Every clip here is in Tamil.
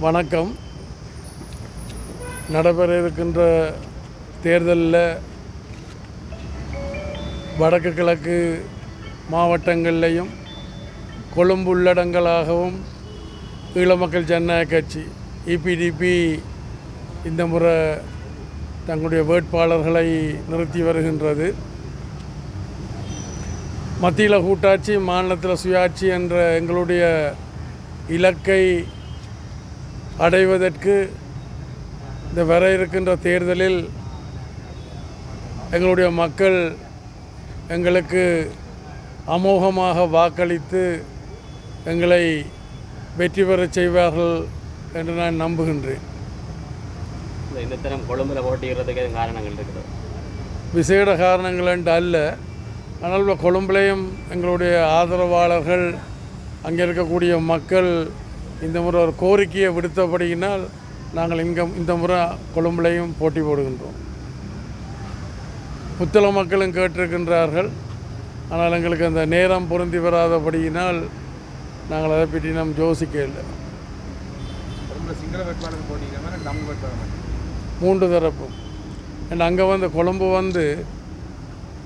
வணக்கம். நடைபெற இருக்கின்ற தேர்தலில் வடக்கு கிழக்கு மாவட்டங்கள்லேயும் கொழும்பு உள்ளடங்களாகவும் ஈழமக்கள் ஜனநாயக கட்சி EPDP இந்த முறை தங்களுடைய வேட்பாளர்களை நிறுத்தி வருகின்றது. மத்தியில் கூட்டாட்சி, மாநிலத்தில் சுயாட்சி என்ற எங்களுடைய இலக்கை அடைவதற்கு இந்த வர இருக்கின்ற தேர்தலில் எங்களுடைய மக்கள் எங்களுக்கு அமோகமாக வாக்களித்து எங்களை வெற்றி பெறச் செய்வார்கள் என்று நான் நம்புகின்றேன். இந்த தரம் கொழும்பில் போட்டிக்கிறதுக்கு காரணங்கள் இருக்குது. விசேட காரணங்கள் என்று அல்ல, ஆனால் கொழும்பிலையும் எங்களுடைய ஆதரவாளர்கள், அங்கே இருக்கக்கூடிய மக்கள் இந்த முறை ஒரு கோரிக்கையை விடுத்தபடியினால் நாங்கள் இந்த முறை கொழும்பிலையும் போட்டி போடுகின்றோம். புத்தள மக்களும் கேட்டிருக்கின்றார்கள், ஆனால் எங்களுக்கு அந்த நேரம் பொருந்தி வராதபடியினால் நாங்கள் அதை பற்றி நாம் யோசிக்க இல்லை. மூன்று தரப்பும் அங்கே கொழும்பு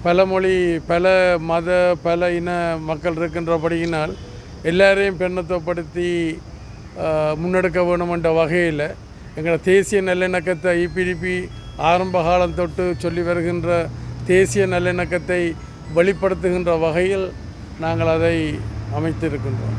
பல மொழி, பல மத, பல இன மக்கள் இருக்கின்றபடியினால் எல்லாரையும் பெண்ணத்துவப்படுத்தி முன்னெடுக்க வேணும் என்ற வகையில் எங்கள் தேசிய நல்லிணக்கத்தை EPDP ஆரம்ப காலம் தொட்டு சொல்லி வருகின்ற தேசிய நல்லிணக்கத்தை வெளிப்படுத்துகின்ற வகையில் நாங்கள் அதை அமைத்திருக்கின்றோம்.